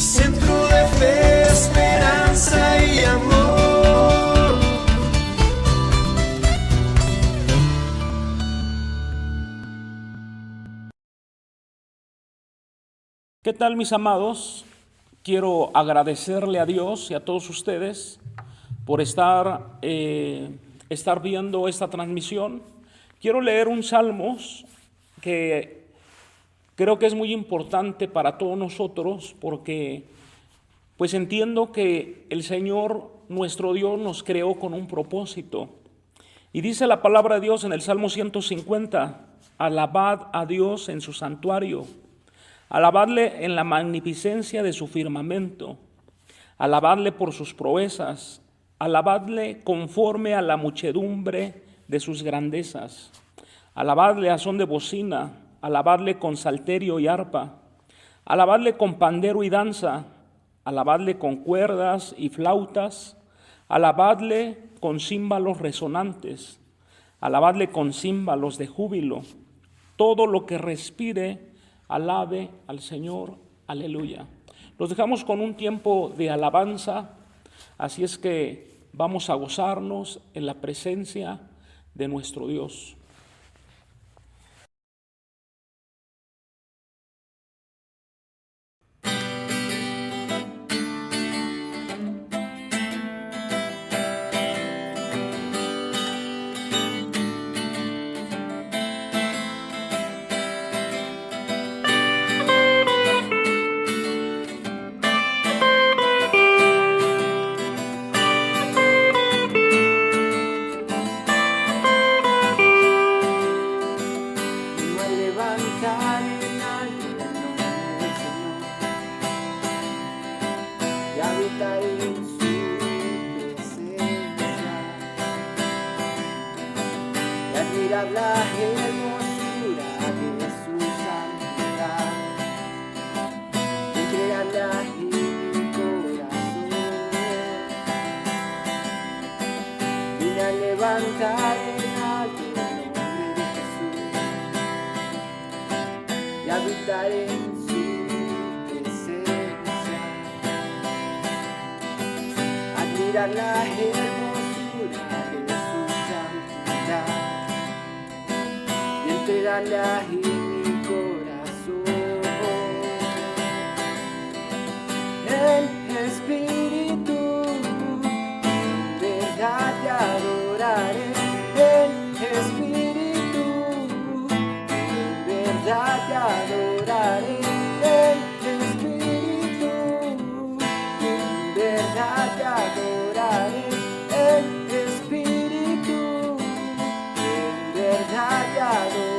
centro de fe, esperanza y amor. ¿Qué tal, mis amados? Quiero agradecerle a Dios y a todos ustedes por estar viendo esta transmisión. Quiero leer un Salmos que creo que es muy importante para todos nosotros porque pues entiendo que el Señor, nuestro Dios, nos creó con un propósito. Y dice la palabra de Dios en el Salmo 150, alabad a Dios en su santuario, alabadle en la magnificencia de su firmamento, alabadle por sus proezas, alabadle conforme a la muchedumbre de sus grandezas, alabadle a son de bocina, alabadle con salterio y arpa, alabadle con pandero y danza, alabadle con cuerdas y flautas, alabadle con címbalos resonantes, alabadle con címbalos de júbilo. Todo lo que respire, alabe al Señor. Aleluya. Los dejamos con un tiempo de alabanza, así es que vamos a gozarnos en la presencia de nuestro Dios. La hermosura de su santidad, entregarle a mi corazón, vine a levantar en alto el nombre de Jesús y habitar en su presencia, admirar la hermosura de su santidad, entregarle a mi corazón. En espíritu, en verdad te adoraré. En espíritu, en verdad te adoraré. En espíritu, en verdad te adoraré. En espíritu, en verdad te adoraré.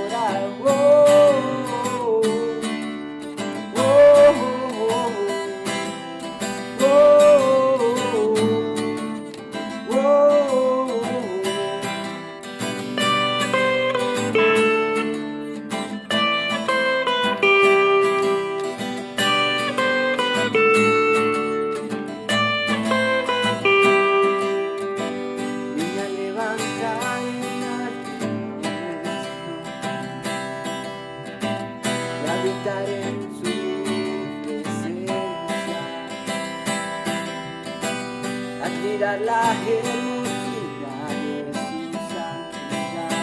Admirar la hermosura de su santidad,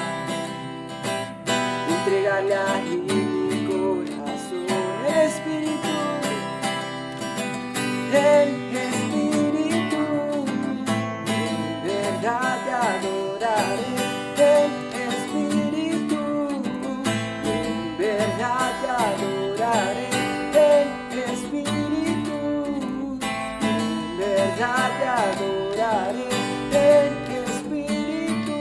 entregarle a mi corazón. En espíritu, en verdad te adoraré. En espíritu, en verdad te adoraré. En espíritu, en verdad te adoraré. En espíritu,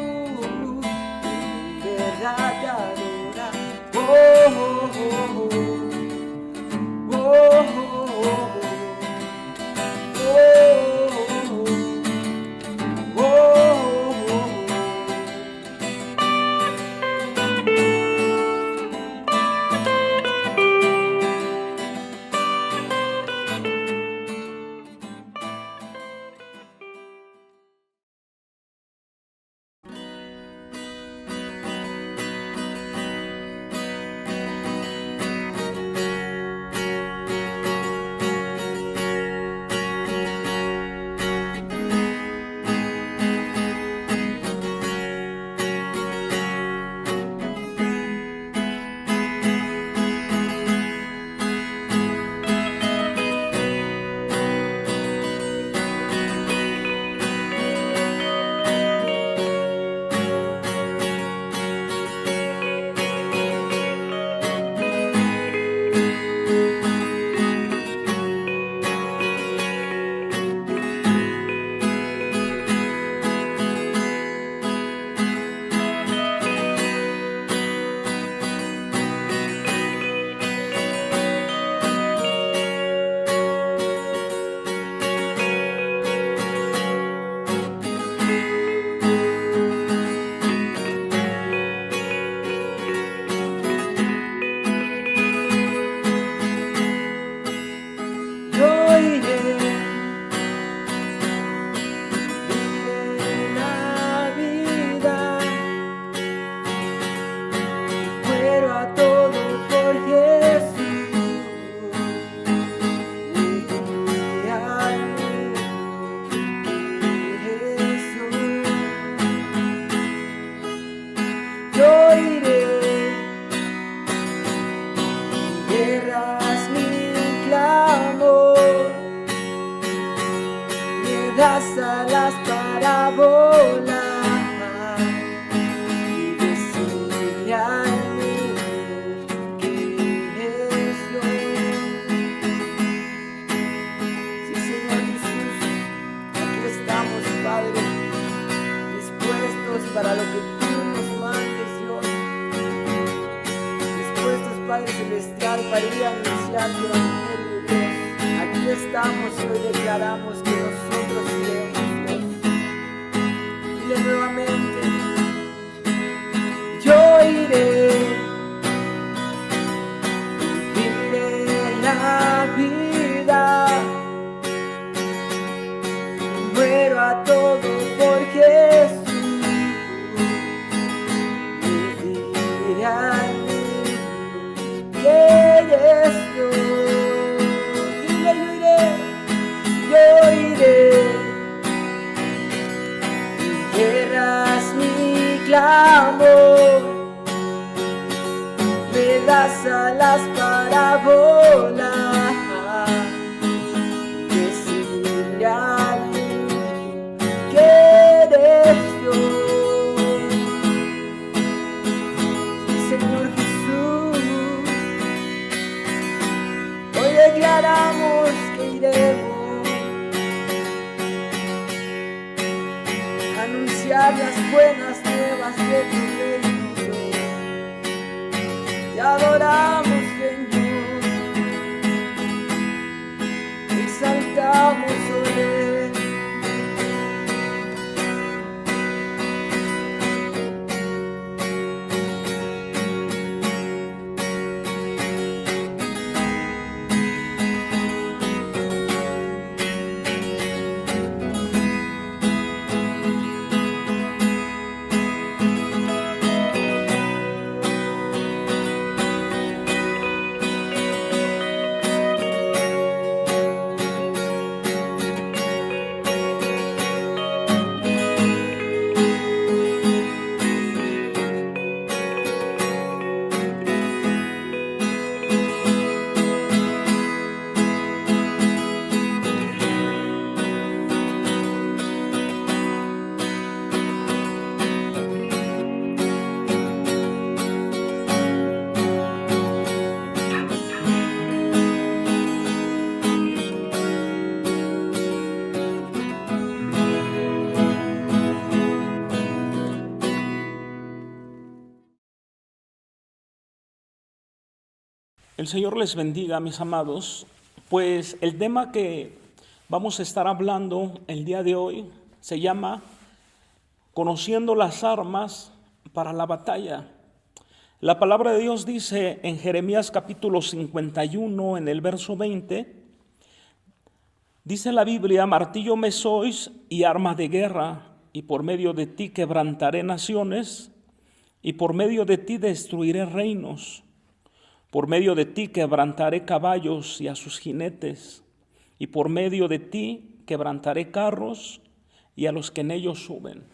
en verdad te adoraré. Oh, oh, oh, oh, oh, oh, oh, oh. das alas para volar y decirle al mundo que eres Dios. Sí, Señor Jesús, aquí estamos, Padre, dispuestos para lo que tú nos mandes, Dios. Dispuestos, Padre Celestial, para ir a anunciar tu evangelio, Dios. Aquí estamos y hoy declaramos que nosotros iremos, Dios. Dile nuevamente, yo iré, viviré la vida, muero a todo por Jesús. Diré al mundo que eres Dios. Dile, yo iré, y guerras mi clamor, me das alas para volar, decirle al mundo que eres Dios. Sí, Señor Jesús, hoy declaramos que iremos a anunciar las buenas nuevas de tu reino, Dios. Te adoramos, Señor, te exaltamos, Olé. El Señor les bendiga, mis amados. Pues el tema que vamos a estar hablando el día de hoy se llama Conociendo las armas para la batalla. La palabra de Dios dice en Jeremías capítulo 51, en el verso 20, dice la Biblia: martillo me sois y arma de guerra, y por medio de ti quebrantaré naciones, y por medio de ti destruiré reinos. Por medio de ti quebrantaré caballos y a sus jinetes, y por medio de ti quebrantaré carros y a los que en ellos suben.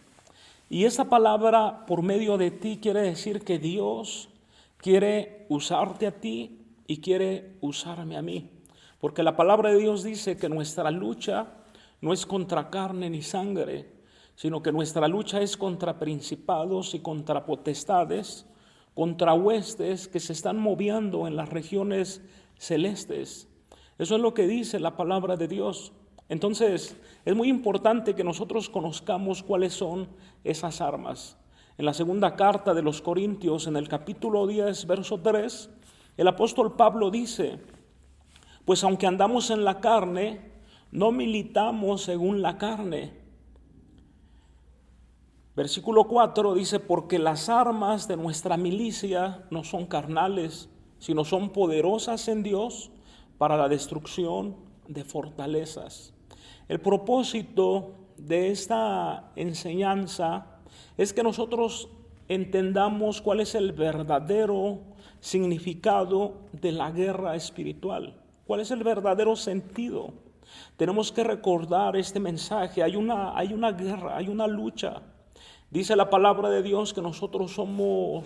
Y esa palabra, por medio de ti, quiere decir que Dios quiere usarte a ti y quiere usarme a mí. Porque la palabra de Dios dice que nuestra lucha no es contra carne ni sangre, sino que nuestra lucha es contra principados y contra potestades, contra huestes que se están moviendo en las regiones celestes. Eso es lo que dice la palabra de Dios. Entonces, es muy importante que nosotros conozcamos cuáles son esas armas. En la segunda carta de los Corintios, en el capítulo 10, verso 3, el apóstol Pablo dice: pues aunque andamos en la carne, no militamos según la carne. Versículo 4 dice: porque las armas de nuestra milicia no son carnales, sino son poderosas en Dios para la destrucción de fortalezas. El propósito de esta enseñanza es que nosotros entendamos cuál es el verdadero significado de la guerra espiritual, cuál es el verdadero sentido. Tenemos que recordar este mensaje. Hay una guerra, hay una lucha. Dice la palabra de Dios que nosotros somos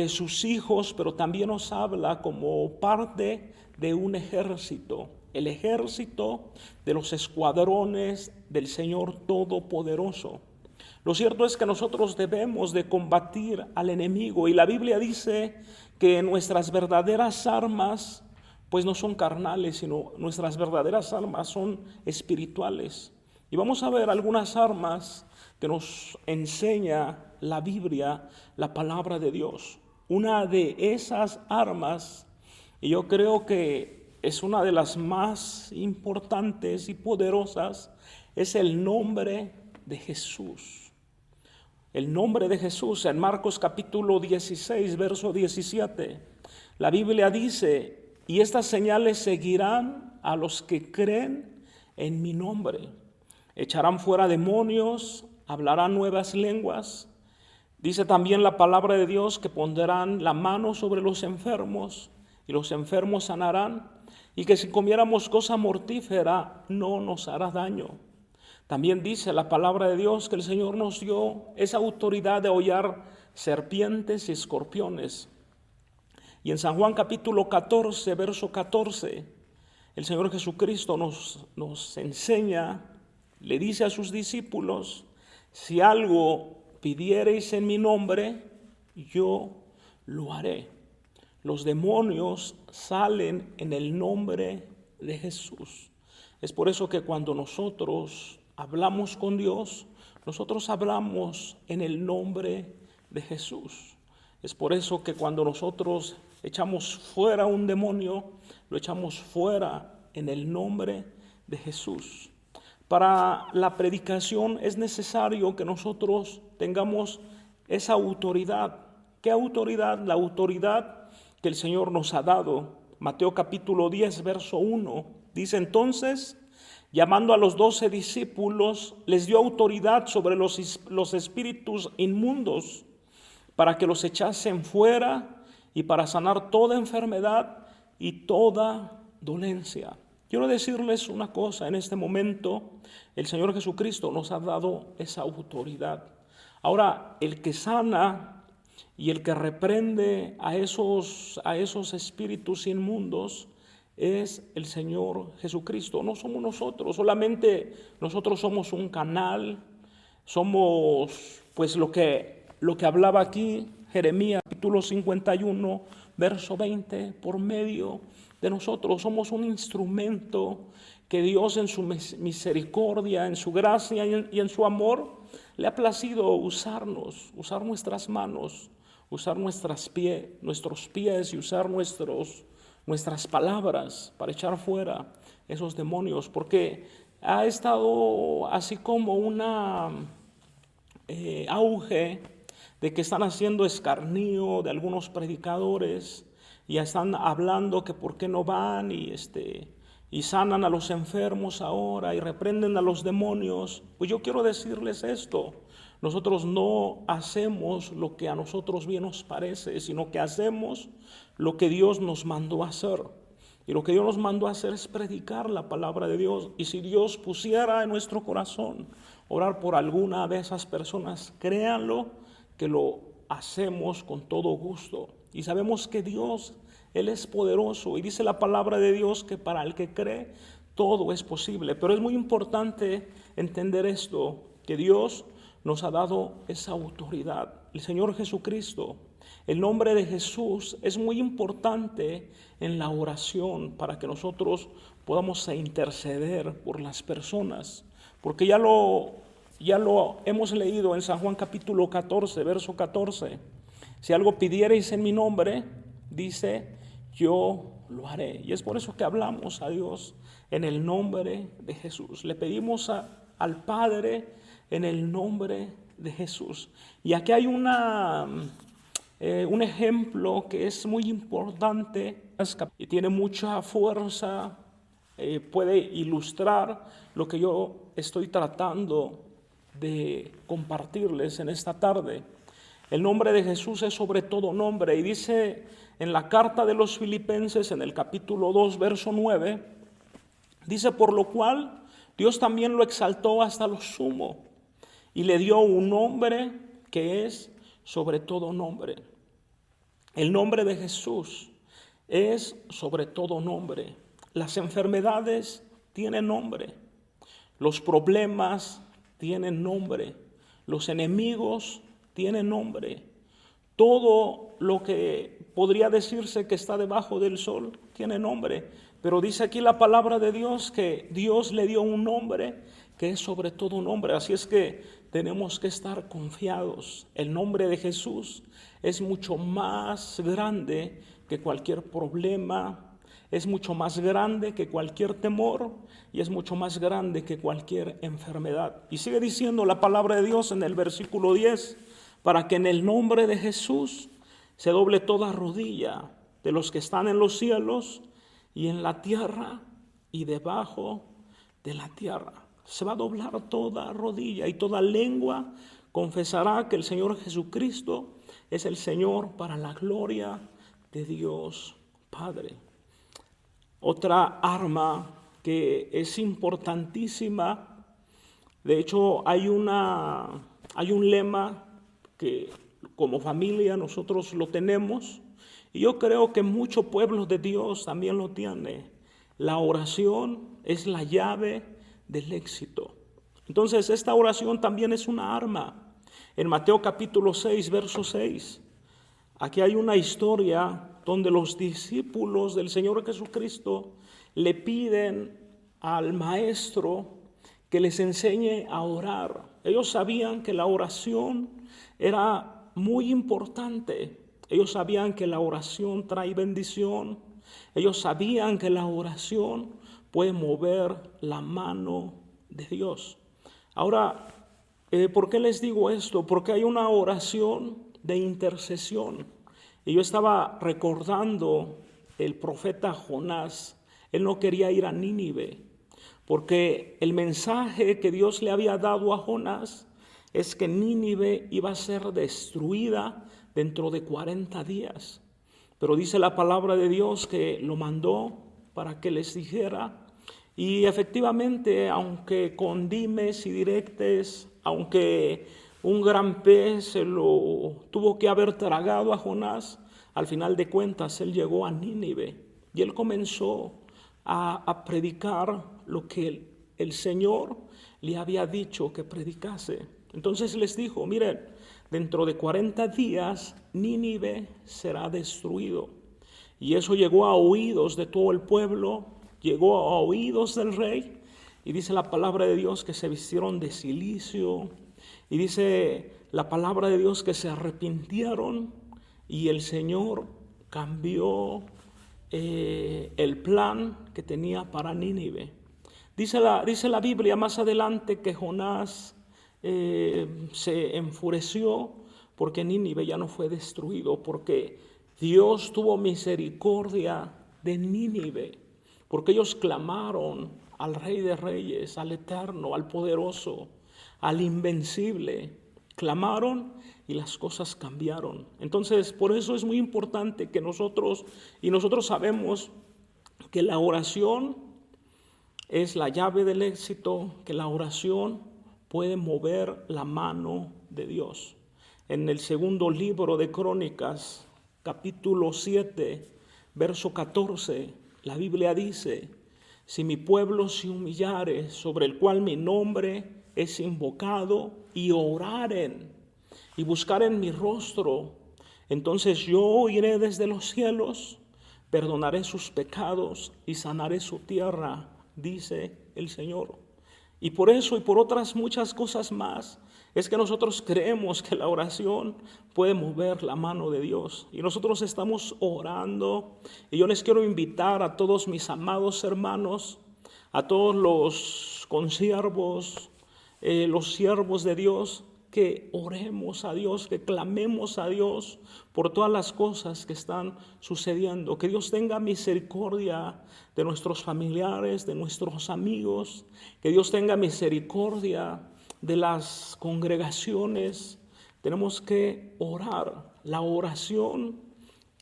sus hijos, pero también nos habla como parte de un ejército. el ejército de los escuadrones del Señor Todopoderoso. Lo cierto es que nosotros debemos de combatir al enemigo, y la Biblia dice que nuestras verdaderas armas pues no son carnales, sino nuestras verdaderas armas son espirituales. Y vamos a ver algunas armas que nos enseña la Biblia, la palabra de Dios. Una de esas armas, y yo creo que es una de las más importantes y poderosas, es el nombre de Jesús. El nombre de Jesús. En Marcos capítulo 16, verso 17, la Biblia dice: y estas señales seguirán a los que creen en mi nombre. Echarán fuera demonios, hablarán nuevas lenguas. Dice también la palabra de Dios que pondrán la mano sobre los enfermos y los enfermos sanarán, y que si comiéramos cosa mortífera no nos hará daño. También dice la palabra de Dios que el Señor nos dio esa autoridad de hollar serpientes y escorpiones. Y en San Juan capítulo 14, verso 14, el Señor Jesucristo nos enseña, le dice a sus discípulos: si algo pidiereis en mi nombre, yo lo haré. Los demonios salen en el nombre de Jesús. Es por eso que cuando nosotros hablamos con Dios, nosotros hablamos en el nombre de Jesús. Es por eso que cuando nosotros echamos fuera un demonio, lo echamos fuera en el nombre de Jesús. Para la predicación es necesario que nosotros tengamos esa autoridad. ¿Qué autoridad? La autoridad que el Señor nos ha dado. Mateo capítulo 10, verso 1, dice: entonces, llamando a los 12 discípulos, les dio autoridad sobre los espíritus inmundos, para que los echasen fuera y para sanar toda enfermedad y toda dolencia. Quiero decirles una cosa en este momento: el Señor Jesucristo nos ha dado esa autoridad. Ahora, el que sana y el que reprende a esos espíritus inmundos es el Señor Jesucristo. No somos nosotros, solamente nosotros somos un canal, somos pues lo que hablaba aquí Jeremías capítulo 51, verso 20, por medio de nosotros somos un instrumento que Dios en su misericordia, en su gracia y en su amor le ha placido usarnos, usar nuestras manos, usar nuestros pies y usar nuestras palabras para echar fuera esos demonios, porque ha estado así como una auge de que están haciendo escarnio de algunos predicadores y ya están hablando que por qué no van y sanan a los enfermos ahora y reprenden a los demonios. Pues yo quiero decirles esto: nosotros no hacemos lo que a nosotros bien nos parece, sino que hacemos lo que Dios nos mandó a hacer. Y lo que Dios nos mandó a hacer es predicar la palabra de Dios. Y si Dios pusiera en nuestro corazón orar por alguna de esas personas, créanlo que lo hacemos con todo gusto. Y sabemos que Dios, Él es poderoso. Y dice la palabra de Dios que para el que cree todo es posible. Pero es muy importante entender esto, que Dios nos ha dado esa autoridad. El Señor Jesucristo, el nombre de Jesús es muy importante en la oración para que nosotros podamos interceder por las personas. Porque ya lo hemos leído en San Juan capítulo 14, verso 14. Si algo pidiereis en mi nombre, dice, yo lo haré. Y es por eso que hablamos a Dios en el nombre de Jesús. Le pedimos al Padre en el nombre de Jesús. Y aquí hay un ejemplo que es muy importante y tiene mucha fuerza, puede ilustrar lo que yo estoy tratando de compartirles en esta tarde. El nombre de Jesús es sobre todo nombre, y dice en la carta de los Filipenses, en el capítulo 2, verso 9, dice: por lo cual Dios también lo exaltó hasta lo sumo y le dio un nombre que es sobre todo nombre. El nombre de Jesús es sobre todo nombre. Las enfermedades tienen nombre, los problemas tienen nombre, los enemigos tienen nombre. Todo lo que podría decirse que está debajo del sol tiene nombre, pero dice aquí la palabra de Dios que Dios le dio un nombre que es sobre todo nombre. Así es que tenemos que estar confiados. El nombre de Jesús es mucho más grande que cualquier problema, es mucho más grande que cualquier temor y es mucho más grande que cualquier enfermedad. Y sigue diciendo la palabra de Dios en el versículo 10, para que en el nombre de Jesús se doble toda rodilla de los que están en los cielos y en la tierra y debajo de la tierra. Se va a doblar toda rodilla y toda lengua confesará que el Señor Jesucristo es el Señor, para la gloria de Dios Padre. Otra arma que es importantísima, de hecho hay un lema que como familia nosotros lo tenemos, y yo creo que muchos pueblos de Dios también lo tienen. La oración es la llave del éxito. Entonces esta oración también es una arma. En Mateo capítulo 6, verso 6, aquí hay una historia donde los discípulos del Señor Jesucristo le piden al maestro que les enseñe a orar. Ellos sabían que la oración era muy importante. Ellos sabían que la oración trae bendición. Ellos sabían que la oración puede mover la mano de Dios. Ahora, ¿por qué les digo esto? Porque hay una oración de intercesión. Y yo estaba recordando el profeta Jonás. Él no quería ir a Nínive, porque el mensaje que Dios le había dado a Jonás es que Nínive iba a ser destruida dentro de 40 días. Pero dice la palabra de Dios que lo mandó para que les dijera. Y efectivamente, aunque con dimes y diretes, aunque un gran pez se lo tuvo que haber tragado a Jonás, al final de cuentas él llegó a Nínive y él comenzó a predicar lo que el Señor le había dicho que predicase. Entonces les dijo, miren, dentro de 40 días Nínive será destruido. Y eso llegó a oídos de todo el pueblo, llegó a oídos del rey, y dice la palabra de Dios que se vistieron de cilicio, y dice la palabra de Dios que se arrepintieron, y el Señor cambió el plan que tenía para Nínive. Dice la Biblia más adelante que Jonás se enfureció porque Nínive ya no fue destruido, porque Dios tuvo misericordia de Nínive, porque ellos clamaron al Rey de Reyes, al Eterno, al Poderoso, al Invencible. Clamaron y las cosas cambiaron. Entonces, por eso es muy importante que nosotros sabemos que la oración es la llave del éxito, que la oración puede mover la mano de Dios. En el segundo libro de Crónicas, capítulo 7, verso 14, la Biblia dice: si mi pueblo se humillare, sobre el cual mi nombre es invocado, y oraren y buscaren mi rostro, entonces yo oiré desde los cielos, perdonaré sus pecados y sanaré su tierra, dice el Señor. Y por eso y por otras muchas cosas más es que nosotros creemos que la oración puede mover la mano de Dios. Y nosotros estamos orando. Y yo les quiero invitar a todos mis amados hermanos, a todos los consiervos, los siervos de Dios, que oremos a Dios, que clamemos a Dios por todas las cosas que están sucediendo. Que Dios tenga misericordia de nuestros familiares, de nuestros amigos. Que Dios tenga misericordia de las congregaciones. Tenemos que orar. La oración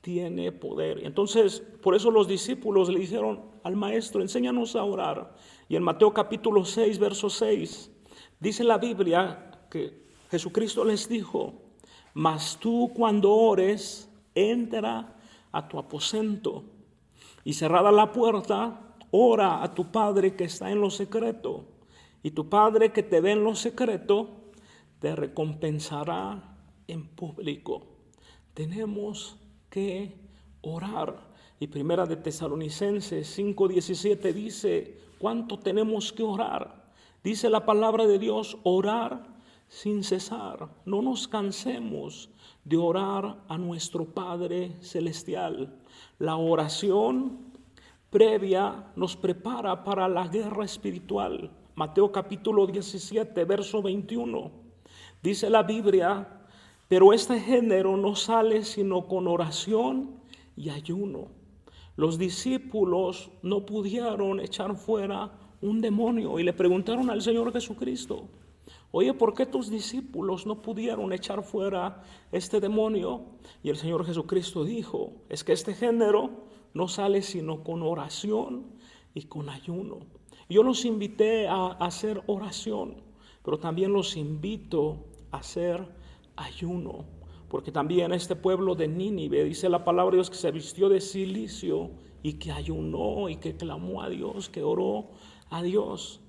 tiene poder. Entonces, por eso los discípulos le dijeron al maestro: enséñanos a orar. Y en Mateo capítulo 6, verso 6, dice la Biblia que Jesucristo les dijo: mas tú cuando ores, entra a tu aposento y cerrada la puerta, ora a tu Padre que está en lo secreto, y tu Padre que te ve en lo secreto te recompensará en público. Tenemos que orar. Y Primera de Tesalonicenses 5:17 dice, ¿cuánto tenemos que orar? Dice la palabra de Dios, orar sin cesar. No nos cansemos de orar a nuestro Padre Celestial. La oración previa nos prepara para la guerra espiritual. Mateo capítulo 17, verso 21. Dice la Biblia, pero este género no sale sino con oración y ayuno. Los discípulos no pudieron echar fuera un demonio y le preguntaron al Señor Jesucristo, oye, ¿por qué tus discípulos no pudieron echar fuera este demonio? Y el Señor Jesucristo dijo, es que este género no sale sino con oración y con ayuno. Yo los invité a hacer oración, pero también los invito a hacer ayuno. Porque también este pueblo de Nínive, dice la palabra de Dios, que se vistió de cilicio y que ayunó y que clamó a Dios, que oró a Dios.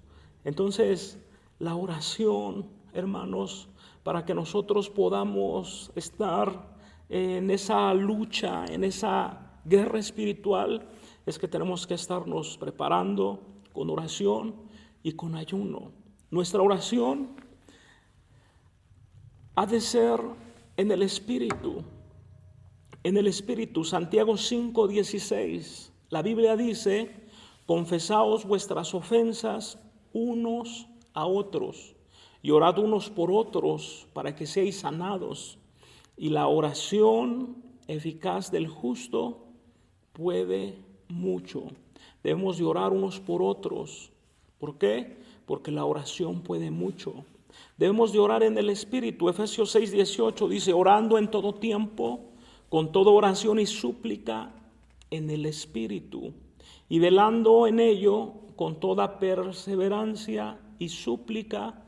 Entonces, la oración, hermanos, para que nosotros podamos estar en esa lucha, en esa guerra espiritual, es que tenemos que estarnos preparando con oración y con ayuno. Nuestra oración ha de ser en el Espíritu. En el Espíritu, Santiago 5:16, la Biblia dice, confesaos vuestras ofensas unos a otros y orad unos por otros para que seáis sanados. Y la oración eficaz del justo puede mucho. Debemos de orar unos por otros. ¿Por qué? Porque la oración puede mucho. Debemos de orar en el Espíritu. Efesios 6:18 dice, orando en todo tiempo, con toda oración y súplica en el Espíritu, y velando en ello con toda perseverancia y súplica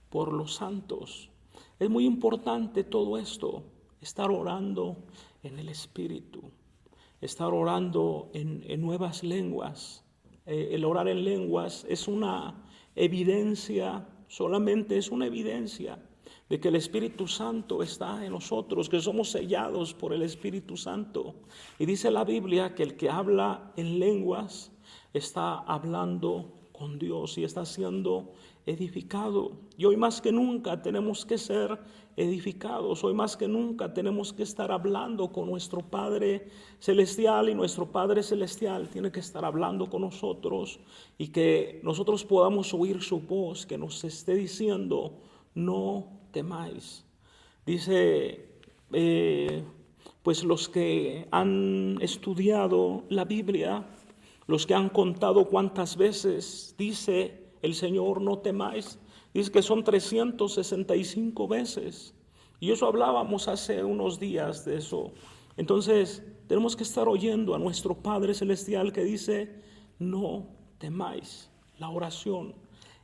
por los santos. Es muy importante todo esto, estar orando en el Espíritu, estar orando en nuevas lenguas. El orar en lenguas es una evidencia, solamente es una evidencia de que el Espíritu Santo está en nosotros, que somos sellados por el Espíritu Santo. Y dice la Biblia que el que habla en lenguas está hablando con Dios y está siendo edificado. Y hoy más que nunca tenemos que ser edificados. Hoy más que nunca tenemos que estar hablando con nuestro Padre Celestial, y nuestro Padre Celestial tiene que estar hablando con nosotros y que nosotros podamos oír su voz que nos esté diciendo, no temáis. Dice, pues los que han estudiado la Biblia, los que han contado cuántas veces dice el Señor, no temáis, dice que son 365 veces. Y eso hablábamos hace unos días de eso. Entonces, tenemos que estar oyendo a nuestro Padre Celestial que dice, no temáis. La oración,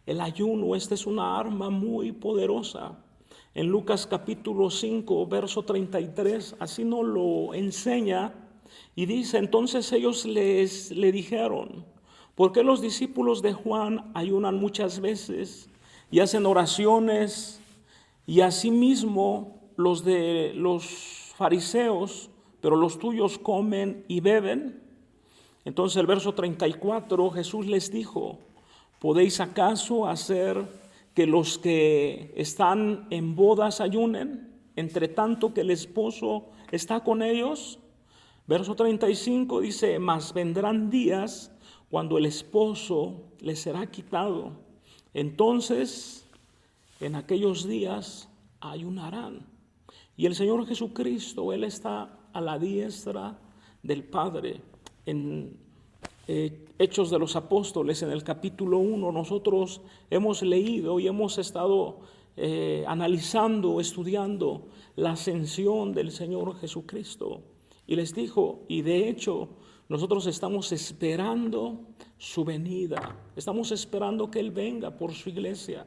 el ayuno, esta es una arma muy poderosa. En Lucas capítulo 5, verso 33, así nos lo enseña. Y dice, entonces ellos le dijeron, ¿por qué los discípulos de Juan ayunan muchas veces y hacen oraciones, y asimismo los de los fariseos, pero los tuyos comen y beben? Entonces el verso 34, Jesús les dijo, ¿podéis acaso hacer que los que están en bodas ayunen, entre tanto que el esposo está con ellos? Verso 35 dice, mas vendrán días cuando el esposo les será quitado. Entonces, en aquellos días ayunarán. Y el Señor Jesucristo, Él está a la diestra del Padre. En Hechos de los Apóstoles, en el capítulo 1, nosotros hemos leído y hemos estado analizando, estudiando la ascensión del Señor Jesucristo. Y les dijo, y de hecho, nosotros estamos esperando su venida. Estamos esperando que Él venga por su iglesia.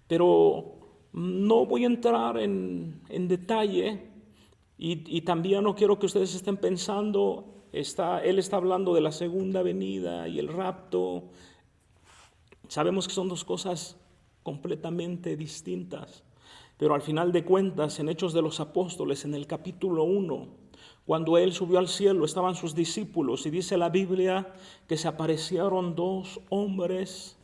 Pero no voy a entrar en detalle y también no quiero que ustedes estén pensando Él está hablando de la segunda venida y el rapto. Sabemos que son dos cosas completamente distintas, pero al final de cuentas, en Hechos de los Apóstoles, en el capítulo 1, cuando Él subió al cielo, estaban sus discípulos, y dice la Biblia que se aparecieron dos hombres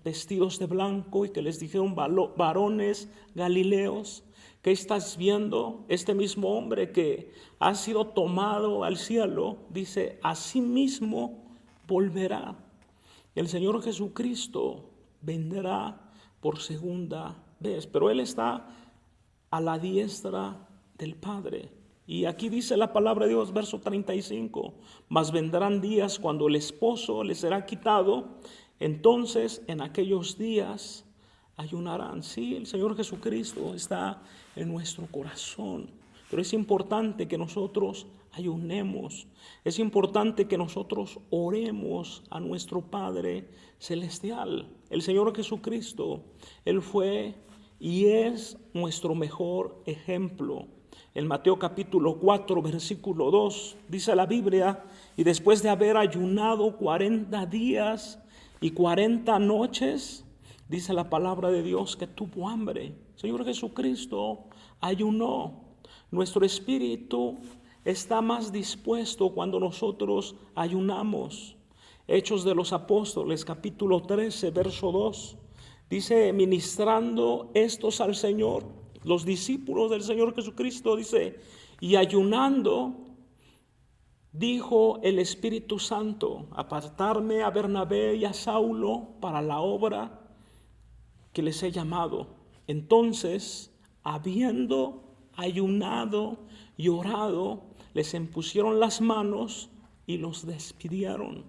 vestidos de blanco, y que les dijeron: varones Galileos, ¿qué estás viendo? Este mismo hombre que ha sido tomado al cielo, dice, así mismo volverá. El Señor Jesucristo vendrá por segunda vez, pero Él está a la diestra del Padre. Y aquí dice la palabra de Dios, verso 35, mas vendrán días cuando el esposo les será quitado, entonces en aquellos días ayunarán. Sí, el Señor Jesucristo está en nuestro corazón, pero es importante que nosotros ayunemos, es importante que nosotros oremos a nuestro Padre Celestial. El Señor Jesucristo, Él fue y es nuestro mejor ejemplo. En Mateo capítulo 4, versículo 2, dice la Biblia: y después de haber ayunado 40 días y 40 noches, dice la palabra de Dios que tuvo hambre. Señor Jesucristo ayunó. Nuestro espíritu está más dispuesto cuando nosotros ayunamos. Hechos de los Apóstoles, capítulo 13, verso 2, dice: ministrando estos al Señor, los discípulos del Señor Jesucristo, dice, y ayunando, dijo el Espíritu Santo: apartarme a Bernabé y a Saulo para la obra que les he llamado. Entonces, habiendo ayunado y orado, les impusieron las manos y los despidieron.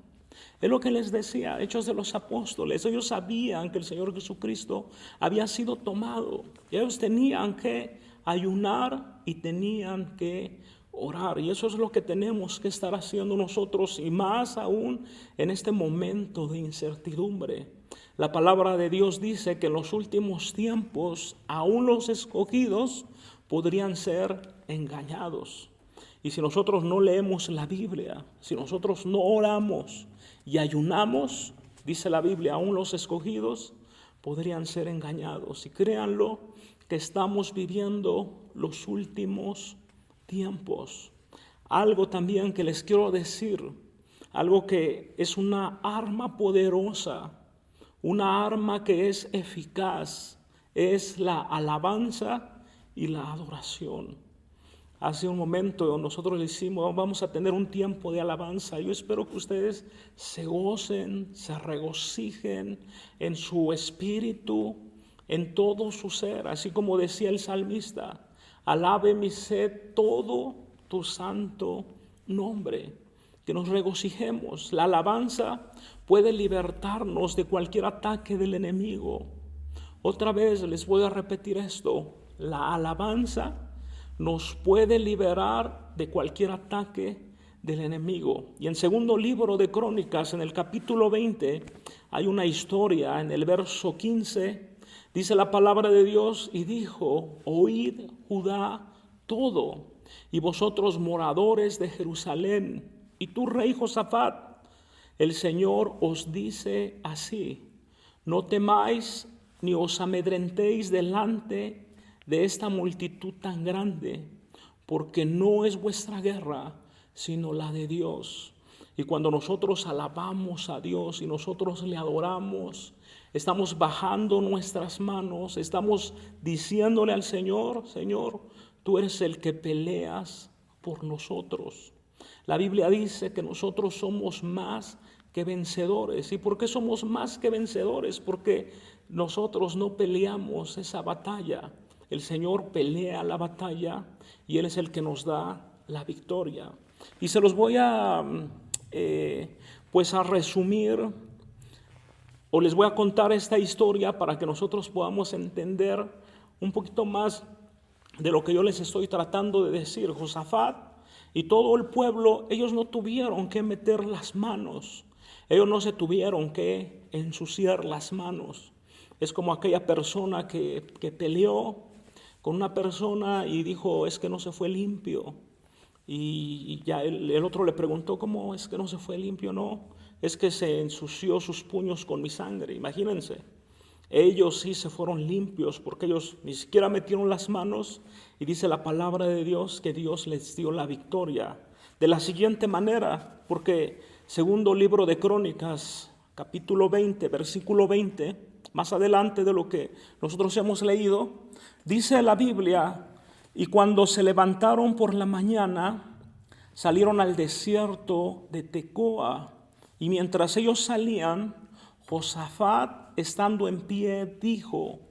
Es lo que les decía, Hechos de los Apóstoles. Ellos sabían que el Señor Jesucristo había sido tomado. Ellos tenían que ayunar y tenían que orar. Y eso es lo que tenemos que estar haciendo nosotros, y más aún en este momento de incertidumbre. La palabra de Dios dice que en los últimos tiempos aún los escogidos podrían ser engañados. Y si nosotros no leemos la Biblia, si nosotros no oramos y ayunamos, dice la Biblia, aún los escogidos podrían ser engañados. Y créanlo que estamos viviendo los últimos tiempos. Algo también que les quiero decir, algo que es una arma poderosa, una arma que es eficaz, es la alabanza y la adoración. Hace un momento nosotros le decimos: vamos a tener un tiempo de alabanza. Yo espero que ustedes se gocen, se regocijen en su espíritu, en todo su ser, así como decía el salmista: alabe mi ser todo tu santo nombre. Que nos regocijemos. La alabanza puede libertarnos de cualquier ataque del enemigo. Otra vez les voy a repetir esto: la alabanza nos puede liberar de cualquier ataque del enemigo. Y en segundo libro de Crónicas, en el capítulo 20, hay una historia. En el verso 15 dice la palabra de Dios: y dijo: oíd Judá todo, y vosotros moradores de Jerusalén, y tú rey Josafat, el Señor os dice así: no temáis ni os amedrentéis delante de esta multitud tan grande, porque no es vuestra guerra, sino la de Dios. Y cuando nosotros alabamos a Dios y nosotros le adoramos, estamos bajando nuestras manos, estamos diciéndole al Señor: Señor, tú eres el que peleas por nosotros. La Biblia dice que nosotros somos más que vencedores. ¿Y por qué somos más que vencedores? Porque nosotros no peleamos esa batalla. El Señor pelea la batalla y Él es el que nos da la victoria. Y se los voy a resumir, o les voy a contar esta historia para que nosotros podamos entender un poquito más de lo que yo les estoy tratando de decir. Josafat y todo el pueblo, ellos no tuvieron que meter las manos, ellos no se tuvieron que ensuciar las manos. Es como aquella persona que peleó con una persona y dijo: es que no se fue limpio. Y ya el otro le preguntó, ¿cómo es que no se fue limpio? No, es que se ensució sus puños con mi sangre. Imagínense, ellos sí se fueron limpios porque ellos ni siquiera metieron las manos, y dice la palabra de Dios que Dios les dio la victoria. De la siguiente manera, porque segundo libro de Crónicas, capítulo 20, versículo 20, más adelante de lo que nosotros hemos leído, dice la Biblia: y cuando se levantaron por la mañana, salieron al desierto de Tecoa. Y mientras ellos salían, Josafat, estando en pie, dijo: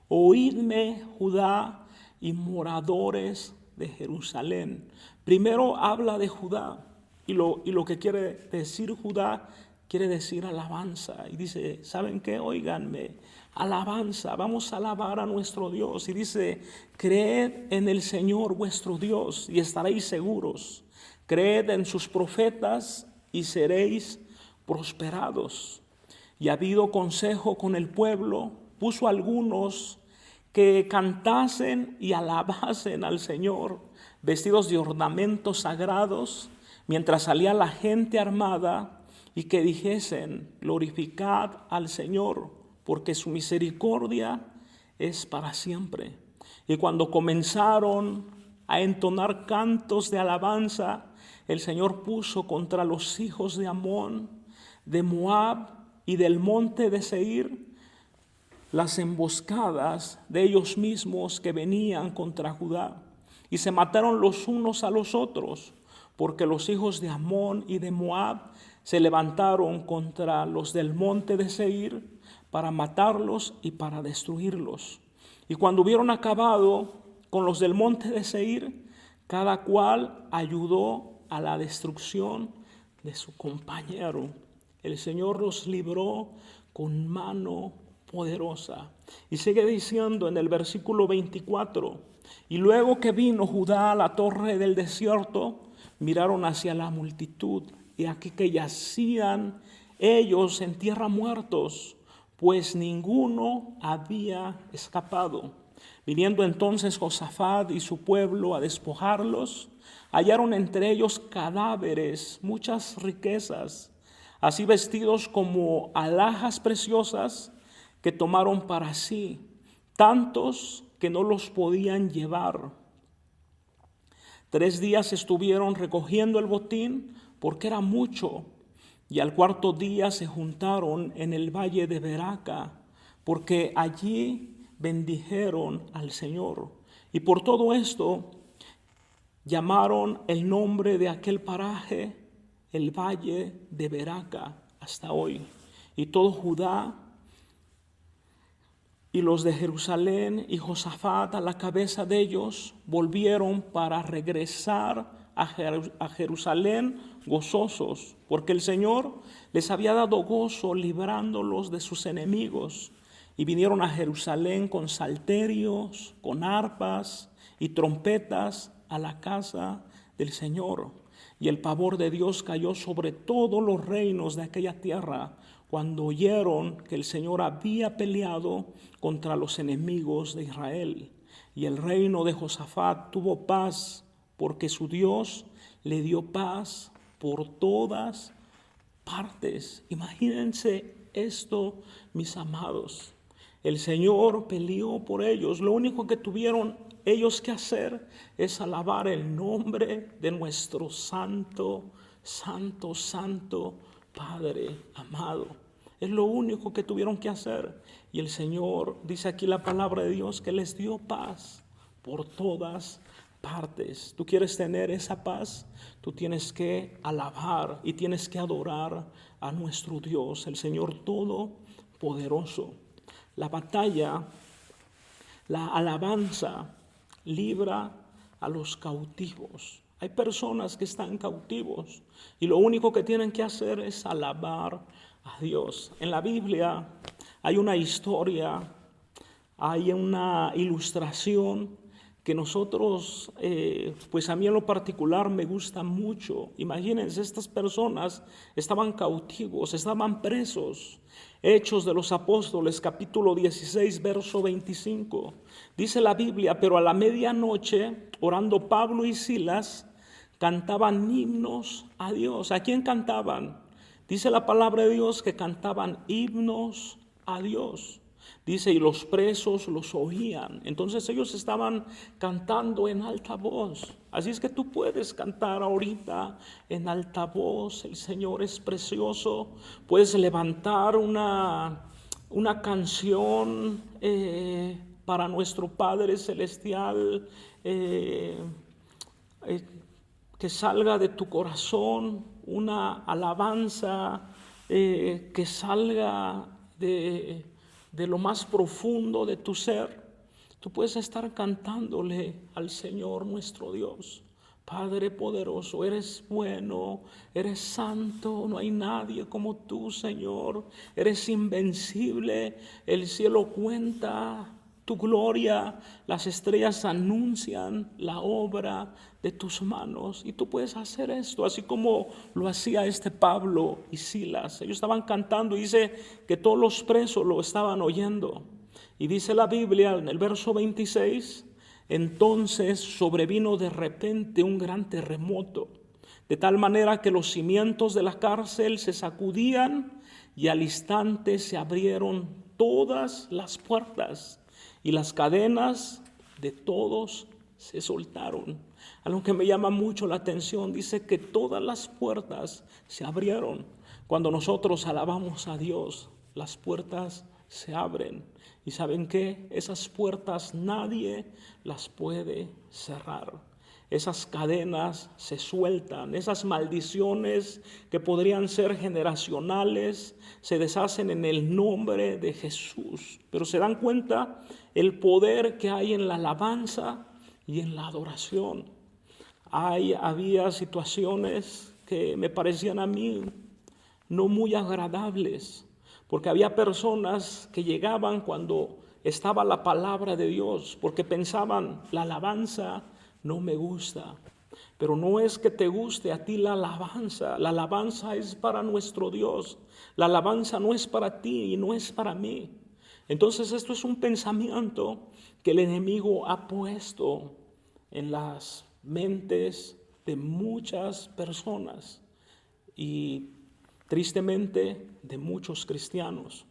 oídme, Judá y moradores de Jerusalén. Primero habla de Judá, y lo que quiere decir Judá quiere decir alabanza. Y dice, ¿saben qué? Óiganme, alabanza, vamos a alabar a nuestro Dios. Y dice, creed en el Señor vuestro Dios y estaréis seguros. Creed en sus profetas y seréis prosperados. Y ha habido consejo con el pueblo, puso algunos que cantasen y alabasen al Señor, vestidos de ornamentos sagrados, mientras salía la gente armada, y que dijesen, glorificad al Señor, porque su misericordia es para siempre. Y cuando comenzaron a entonar cantos de alabanza, el Señor puso contra los hijos de Amón, de Moab y del monte de Seir las emboscadas de ellos mismos que venían contra Judá, y se mataron los unos a los otros, porque los hijos de Amón y de Moab se levantaron contra los del monte de Seir para matarlos y para destruirlos. Y cuando hubieron acabado con los del monte de Seir, cada cual ayudó a la destrucción de su compañero. El Señor los libró con mano poderosa. Y sigue diciendo en el versículo 24, y luego que vino Judá a la torre del desierto, miraron hacia la multitud, y aquí que yacían ellos en tierra muertos, pues ninguno había escapado. Viniendo entonces Josafat y su pueblo a despojarlos, hallaron entre ellos cadáveres, muchas riquezas, así vestidos como alhajas preciosas, que tomaron para sí, tantos que no los podían llevar. 3 días estuvieron recogiendo el botín, porque era mucho, y al cuarto día se juntaron en el valle de Beraca, porque allí bendijeron al Señor. Y por todo esto llamaron el nombre de aquel paraje el valle de Beraca hasta hoy. Y todo Judá y los de Jerusalén y Josafat a la cabeza de ellos volvieron para regresar a Jerusalén gozosos, porque el Señor les había dado gozo librándolos de sus enemigos. Y vinieron a Jerusalén con salterios, con arpas y trompetas a la casa del Señor. Y el pavor de Dios cayó sobre todos los reinos de aquella tierra, cuando oyeron que el Señor había peleado contra los enemigos de Israel. Y el reino de Josafat tuvo paz, porque su Dios le dio paz por todas partes. Imagínense esto, mis amados. El Señor peleó por ellos. Lo único que tuvieron ellos que hacer es alabar el nombre de nuestro santo, santo, santo Padre amado. Es lo único que tuvieron que hacer. Y el Señor, dice aquí la palabra de Dios, que les dio paz por todas partes. ¿Tú quieres tener esa paz? Tú tienes que alabar y tienes que adorar a nuestro Dios, el Señor Todopoderoso. La batalla, la alabanza libra a los cautivos. Hay personas que están cautivos y lo único que tienen que hacer es alabar a Dios. En la Biblia hay una historia, hay una ilustración que nosotros, pues a mí en lo particular me gusta mucho. Imagínense, estas personas estaban cautivos, estaban presos. Hechos de los Apóstoles, capítulo 16, verso 25. Dice la Biblia, pero a la medianoche, orando Pablo y Silas, cantaban himnos a Dios. ¿A quién cantaban? Dice la palabra de Dios que cantaban himnos a Dios. Dice, y los presos los oían. Entonces ellos estaban cantando en alta voz. Así es que tú puedes cantar ahorita en alta voz. El Señor es precioso. Puedes levantar una canción para nuestro Padre Celestial, que salga de tu corazón, una alabanza que salga de lo más profundo de tu ser. Tú puedes estar cantándole al Señor nuestro Dios. Padre poderoso, eres bueno, eres santo, no hay nadie como tú, Señor. Eres invencible, el cielo cuenta tu gloria, las estrellas anuncian la obra de tus manos. Y tú puedes hacer esto, así como lo hacía Pablo y Silas. Ellos estaban cantando y dice que todos los presos lo estaban oyendo. Y dice la Biblia en el verso 26, entonces sobrevino de repente un gran terremoto, de tal manera que los cimientos de la cárcel se sacudían y al instante se abrieron todas las puertas y las cadenas de todos se soltaron. Algo que me llama mucho la atención, dice que todas las puertas se abrieron. Cuando nosotros alabamos a Dios, las puertas se abren. ¿Y saben qué? Esas puertas nadie las puede cerrar. Esas cadenas se sueltan, esas maldiciones que podrían ser generacionales se deshacen en el nombre de Jesús. Pero se dan cuenta el poder que hay en la alabanza y en la adoración. Había situaciones que me parecían a mí no muy agradables, porque había personas que llegaban cuando estaba la palabra de Dios, porque pensaban, la alabanza no me gusta. Pero no es que te guste a ti la alabanza es para nuestro Dios. La alabanza no es para ti y no es para mí. Entonces esto es un pensamiento que el enemigo ha puesto en las mentes de muchas personas y tristemente de muchos cristianos.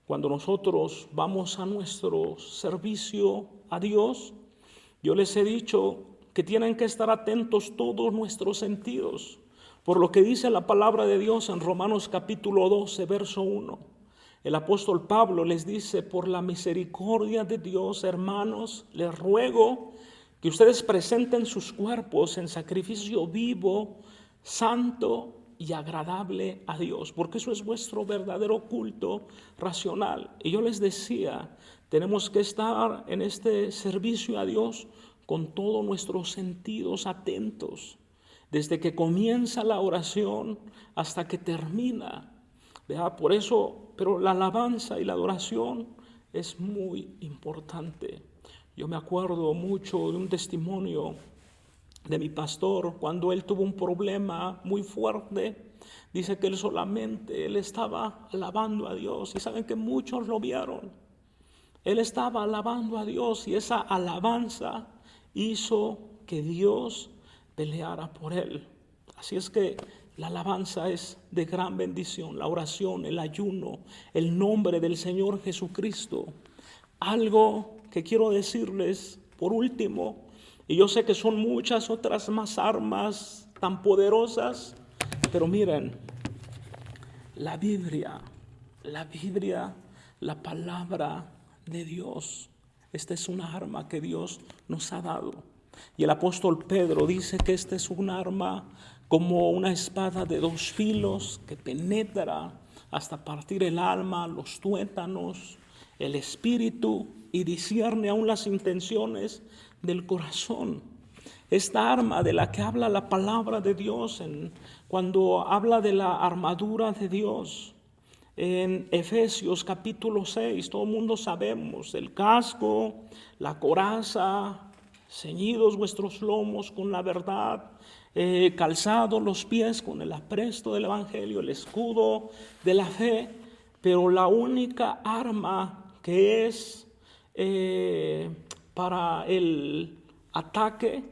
Cuando nosotros vamos a nuestro servicio a Dios, yo les he dicho que tienen que estar atentos todos nuestros sentidos, por lo que dice la palabra de Dios en Romanos capítulo 12, verso 1. El apóstol Pablo les dice, por la misericordia de Dios, hermanos, les ruego que ustedes presenten sus cuerpos en sacrificio vivo, santo y agradable a Dios, porque eso es vuestro verdadero culto racional. Y yo les decía, tenemos que estar en este servicio a Dios con todos nuestros sentidos atentos, desde que comienza la oración hasta que termina. ¿Verdad? Por eso, pero la alabanza y la adoración es muy importante. Yo me acuerdo mucho de un testimonio de mi pastor cuando él tuvo un problema muy fuerte. Dice que él estaba alabando a Dios, y saben que muchos lo vieron. Él estaba alabando a Dios y esa alabanza hizo que Dios peleara por él. Así es que la alabanza es de gran bendición, la oración, el ayuno, el nombre del Señor Jesucristo. Algo que quiero decirles por último, y yo sé que son muchas otras más armas tan poderosas, pero miren, la Biblia, la palabra de Dios, esta es una arma que Dios nos ha dado. Y el apóstol Pedro dice que esta es un arma como una espada de dos filos que penetra hasta partir el alma, los tuétanos, el espíritu, y discierne aún las intenciones del corazón. Esta arma de la que habla la palabra de Dios cuando habla de la armadura de Dios en Efesios capítulo 6, todo el mundo sabemos, el casco, la coraza, ceñidos vuestros lomos con la verdad, calzados los pies con el apresto del evangelio, el escudo de la fe. Pero la única arma que es para el ataque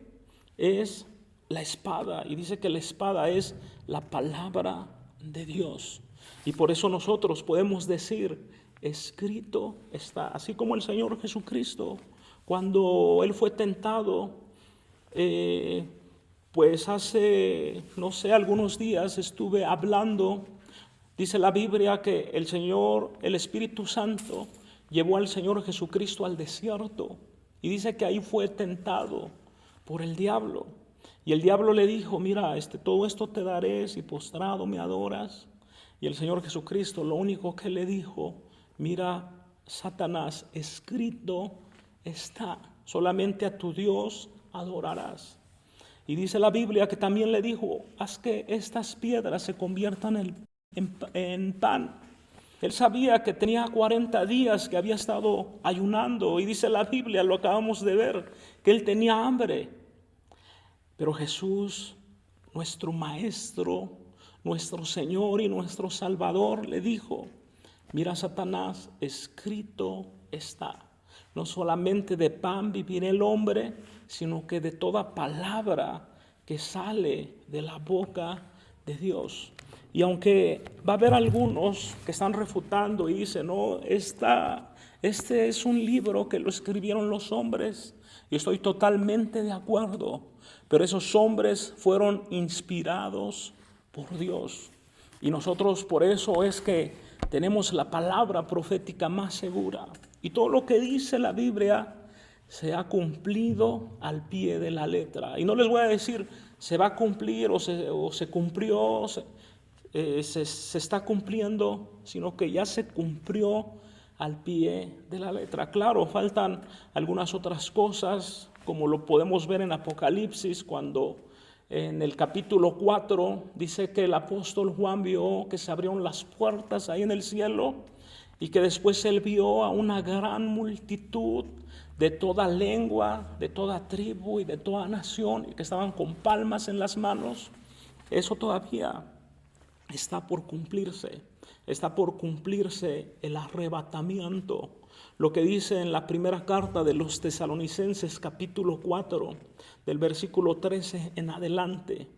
es la espada, y dice que la espada es la palabra de Dios. Y por eso nosotros podemos decir, escrito está. Así como el Señor Jesucristo, cuando Él fue tentado, pues hace, no sé, algunos días estuve hablando. Dice la Biblia que el Señor, el Espíritu Santo, llevó al Señor Jesucristo al desierto. Y dice que ahí fue tentado por el diablo. Y el diablo le dijo, mira, todo esto te daré si postrado me adoras. Y el Señor Jesucristo lo único que le dijo, mira, Satanás, escrito está, solamente a tu Dios adorarás. Y dice la Biblia que también le dijo, haz que estas piedras se conviertan en pan. Él sabía que tenía 40 días que había estado ayunando, y dice la Biblia, lo acabamos de ver, que él tenía hambre. Pero Jesús, nuestro Maestro, nuestro Señor y nuestro Salvador, le dijo, mira, Satanás, escrito está. No solamente de pan vivirá el hombre, sino que de toda palabra que sale de la boca de Dios. Y aunque va a haber algunos que están refutando y dicen, no, este es un libro que lo escribieron los hombres, y estoy totalmente de acuerdo, pero esos hombres fueron inspirados por Dios. Y nosotros por eso es que tenemos la palabra profética más segura. Y todo lo que dice la Biblia se ha cumplido al pie de la letra. Y no les voy a decir se va a cumplir o se cumplió, se está cumpliendo, sino que ya se cumplió al pie de la letra. Claro, faltan algunas otras cosas, como lo podemos ver en Apocalipsis, cuando en el capítulo 4 dice que el apóstol Juan vio que se abrieron las puertas ahí en el cielo, y que después él vio a una gran multitud de toda lengua, de toda tribu y de toda nación, y que estaban con palmas en las manos. Eso todavía está por cumplirse. Está por cumplirse el arrebatamiento. Lo que dice en la primera carta de los Tesalonicenses, capítulo 4, del versículo 13 en adelante.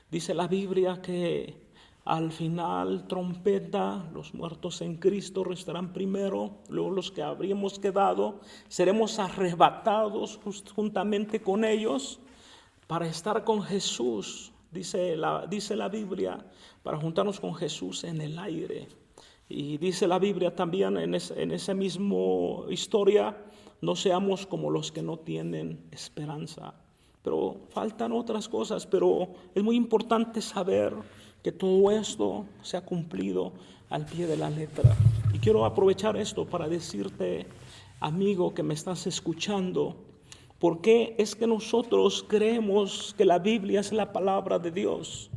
Dice la Biblia que al final trompeta, los muertos en Cristo restarán primero, luego los que habríamos quedado seremos arrebatados juntamente con ellos para estar con Jesús, dice la Biblia, para juntarnos con Jesús en el aire. Y dice la Biblia también en esa misma historia, no seamos como los que no tienen esperanza. Pero faltan otras cosas, pero es muy importante saber que todo esto se ha cumplido al pie de la letra. Y quiero aprovechar esto para decirte, amigo que me estás escuchando, ¿por qué es que nosotros creemos que la Biblia es la palabra de Dios?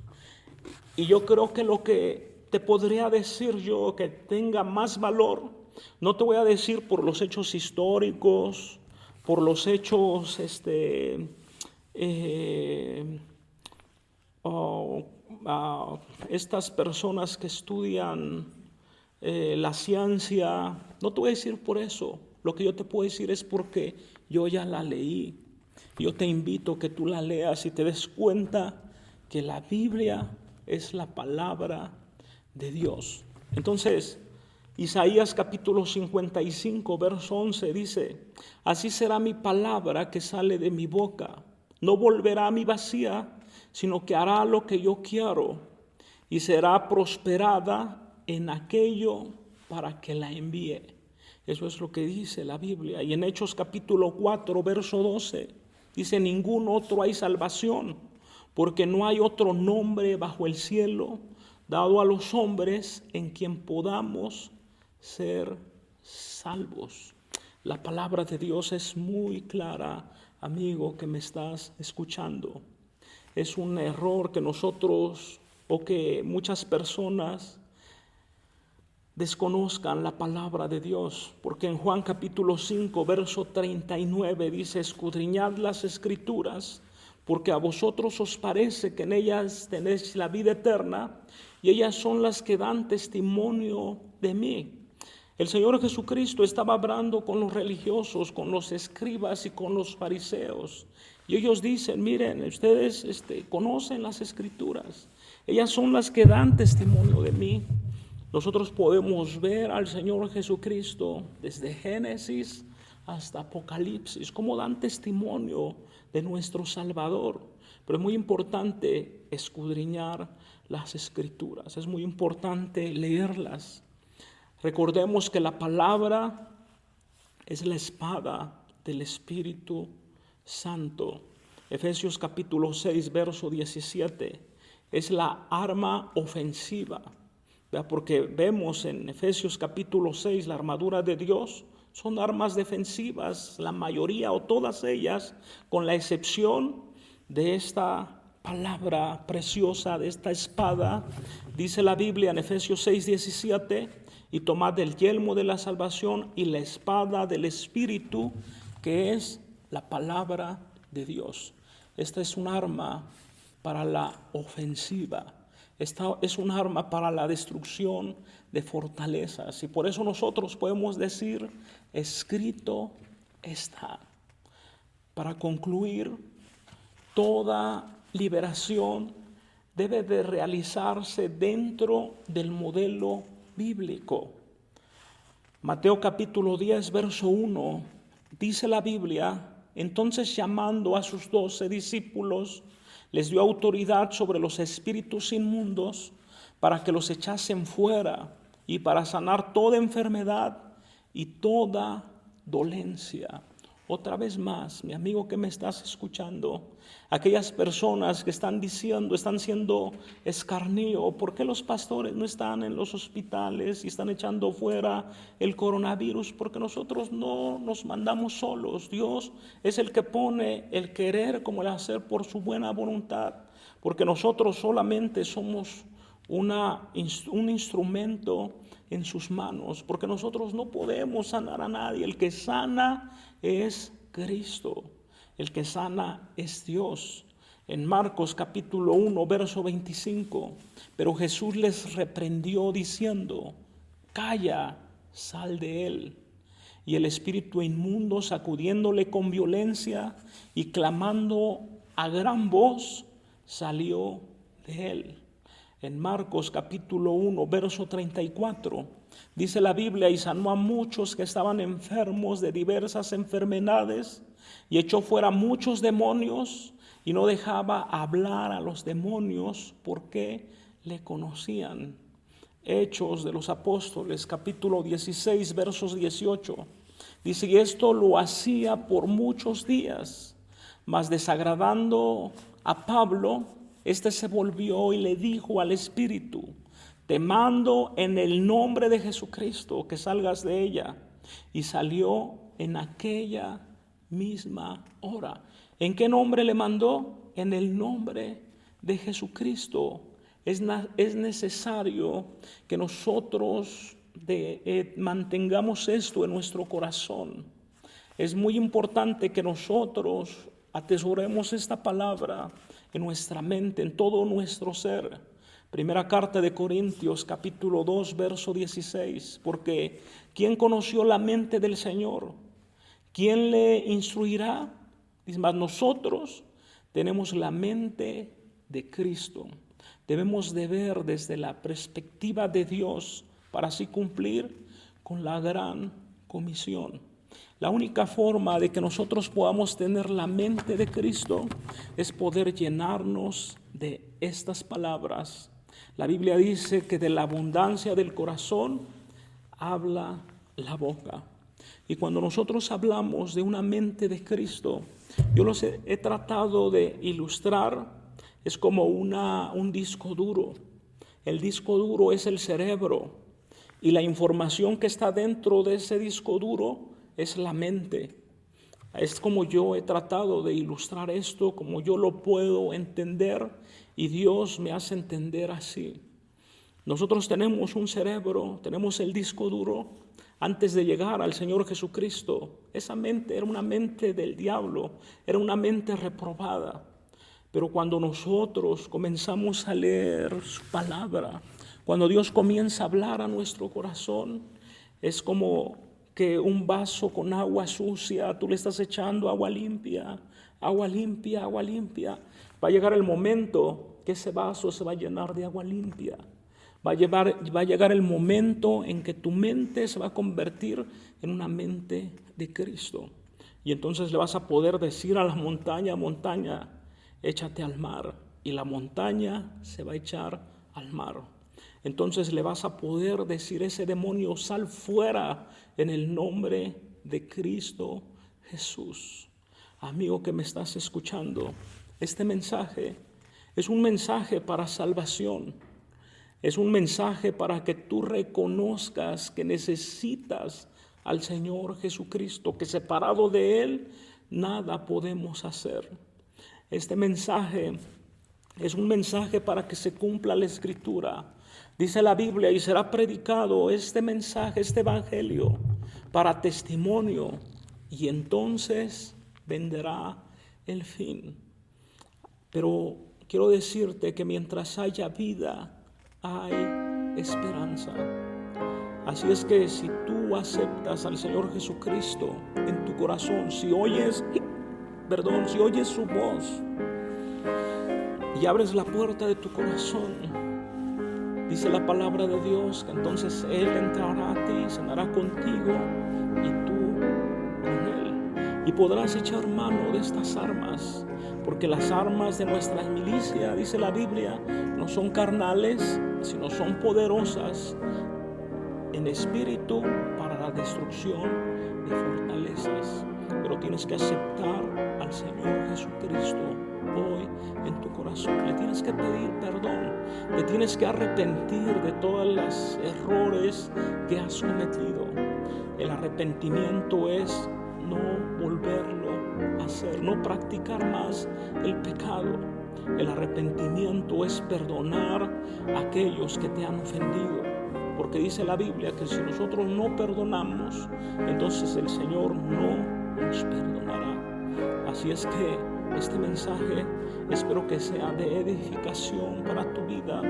Y yo creo que lo que te podría decir yo que tenga más valor, no te voy a decir por los hechos históricos, por los hechos estas personas que estudian la ciencia, no te voy a decir por eso. Lo que yo te puedo decir es porque yo ya la leí. Yo te invito a que tú la leas y te des cuenta que la Biblia es la palabra de Dios. Entonces, Isaías capítulo 55, verso 11 dice, así será mi palabra que sale de mi boca. No volverá a mí vacía, sino que hará lo que yo quiero y será prosperada en aquello para que la envíe. Eso es lo que dice la Biblia. Y en Hechos capítulo 4, verso 12, dice, ningún otro hay salvación, porque no hay otro nombre bajo el cielo dado a los hombres en quien podamos ser salvos. La palabra de Dios es muy clara, amigo que me estás escuchando. Es un error que nosotros o que muchas personas desconozcan la palabra de Dios, porque en Juan capítulo 5, verso 39 dice, escudriñad las escrituras, porque a vosotros os parece que en ellas tenéis la vida eterna, y ellas son las que dan testimonio de mí. El Señor Jesucristo estaba hablando con los religiosos, con los escribas y con los fariseos. Y ellos dicen, miren, ustedes conocen las Escrituras. Ellas son las que dan testimonio de mí. Nosotros podemos ver al Señor Jesucristo desde Génesis hasta Apocalipsis, cómo dan testimonio de nuestro Salvador. Pero es muy importante escudriñar las Escrituras, es muy importante leerlas. Recordemos que la palabra es la espada del Espíritu Santo. Efesios capítulo 6, verso 17, es la arma ofensiva. Porque vemos en Efesios capítulo 6 la armadura de Dios. Son armas defensivas, la mayoría o todas ellas, con la excepción de esta palabra preciosa, de esta espada. Dice la Biblia en Efesios 6, 17, y tomad el yelmo de la salvación y la espada del Espíritu, que es la palabra de Dios. Esta es un arma para la ofensiva. Esta es un arma para la destrucción de fortalezas. Y por eso nosotros podemos decir, escrito está. Para concluir, toda liberación debe de realizarse dentro del modelo bíblico. Mateo capítulo 10, verso 1, dice la Biblia, entonces llamando a sus 12 discípulos, les dio autoridad sobre los espíritus inmundos para que los echasen fuera y para sanar toda enfermedad y toda dolencia. Otra vez más, mi amigo que me estás escuchando, aquellas personas que están diciendo, están siendo escarnio, ¿por qué los pastores no están en los hospitales y están echando fuera el coronavirus? Porque nosotros no nos mandamos solos. Dios es el que pone el querer como el hacer por su buena voluntad, porque nosotros solamente somos un instrumento en sus manos, porque nosotros no podemos sanar a nadie. El que sana es Cristo, el que sana es Dios. En Marcos capítulo 1, verso 25, pero Jesús les reprendió diciendo, calla, sal de él. Y el espíritu inmundo, sacudiéndole con violencia y clamando a gran voz, salió de él. En Marcos capítulo 1, verso 34, dice la Biblia, y sanó a muchos que estaban enfermos de diversas enfermedades, y echó fuera muchos demonios, y no dejaba hablar a los demonios porque le conocían. Hechos de los Apóstoles, capítulo 16, versos 18, dice, y esto lo hacía por muchos días, mas desagradando a Pablo, este se volvió y le dijo al espíritu, te mando en el nombre de Jesucristo que salgas de ella. Y salió en aquella misma hora. ¿En qué nombre le mandó? En el nombre de Jesucristo. Es necesario que nosotros mantengamos esto en nuestro corazón. Es muy importante que nosotros atesoremos esta palabra en nuestra mente, en todo nuestro ser. Primera carta de Corintios, capítulo 2, verso 16. Porque ¿quién conoció la mente del Señor? ¿Quién le instruirá? Dice, mas nosotros tenemos la mente de Cristo. Debemos de ver desde la perspectiva de Dios para así cumplir con la gran comisión. La única forma de que nosotros podamos tener la mente de Cristo es poder llenarnos de estas palabras. La Biblia dice que de la abundancia del corazón habla la boca. Y cuando nosotros hablamos de una mente de Cristo, yo los he tratado de ilustrar, es como un disco duro. El disco duro es el cerebro y la información que está dentro de ese disco duro es la mente. Es como yo he tratado de ilustrar esto, como yo lo puedo entender y Dios me hace entender así. Nosotros tenemos un cerebro, tenemos el disco duro. Antes de llegar al Señor Jesucristo, esa mente era una mente del diablo, era una mente reprobada. Pero cuando nosotros comenzamos a leer su palabra, cuando Dios comienza a hablar a nuestro corazón, Es como que un vaso con agua sucia, tú le estás echando agua limpia, agua limpia, agua limpia. Va a llegar el momento que ese vaso se va a llenar de agua limpia. Va a llegar el momento en que tu mente se va a convertir en una mente de Cristo. Y entonces le vas a poder decir a la montaña, montaña, échate al mar. Y la montaña se va a echar al mar. Entonces le vas a poder decir a ese demonio, sal fuera en el nombre de Cristo Jesús. Amigo que me estás escuchando, este mensaje es un mensaje para salvación. Es un mensaje para que tú reconozcas que necesitas al Señor Jesucristo, que separado de Él nada podemos hacer. Este mensaje es un mensaje para que se cumpla la Escritura. Dice la Biblia, y será predicado este mensaje, este evangelio, para testimonio, y entonces vendrá el fin. Pero quiero decirte que mientras haya vida, hay esperanza. Así es que si tú aceptas al Señor Jesucristo en tu corazón, si oyes su voz y abres la puerta de tu corazón, dice la palabra de Dios que entonces Él entrará a ti, cenará contigo y tú con Él. Y podrás echar mano de estas armas, porque las armas de nuestra milicia, dice la Biblia, no son carnales, sino son poderosas en espíritu para la destrucción de fortalezas. Pero tienes que aceptar al Señor Jesucristo hoy en tu corazón. Le tienes que pedir perdón, te tienes que arrepentir de todos los errores que has cometido. El arrepentimiento es no volverlo a hacer, no practicar más el pecado. El arrepentimiento es perdonar a aquellos que te han ofendido, porque dice la Biblia que si nosotros no perdonamos, entonces el Señor no nos perdonará. Así es que este mensaje espero que sea de edificación para tu vida.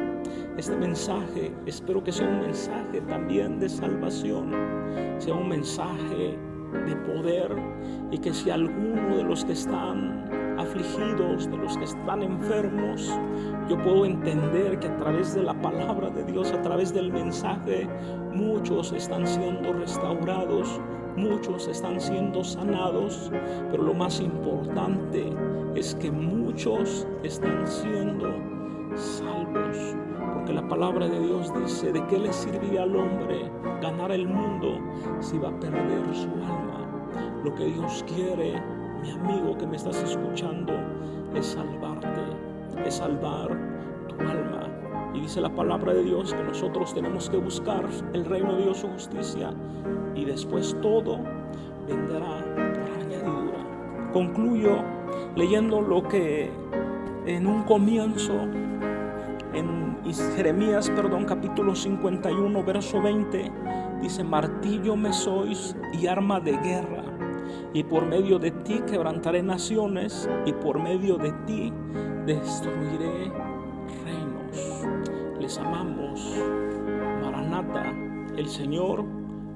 Este mensaje espero que sea un mensaje también de salvación, sea un mensaje de poder, y que si alguno de los que están afligidos, de los que están enfermos, yo puedo entender que a través de la palabra de Dios, a través del mensaje, muchos están siendo restaurados, muchos están siendo sanados, pero lo más importante es que muchos están siendo salvos. Porque la palabra de Dios dice, ¿de qué le serviría al hombre ganar el mundo si va a perder su alma? Lo que Dios quiere, mi amigo que me estás escuchando, es salvarte, es salvar tu alma. Y dice la palabra de Dios que nosotros tenemos que buscar el reino de Dios, su justicia, y después todo vendrá por añadidura. Concluyo leyendo lo que en un comienzo, en Jeremías, capítulo 51, verso 20, dice: martillo me sois y arma de guerra, y por medio de ti quebrantaré naciones, y por medio de ti destruiré reinos. Les amamos. Maranata, el Señor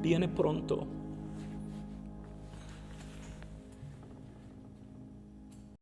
viene pronto.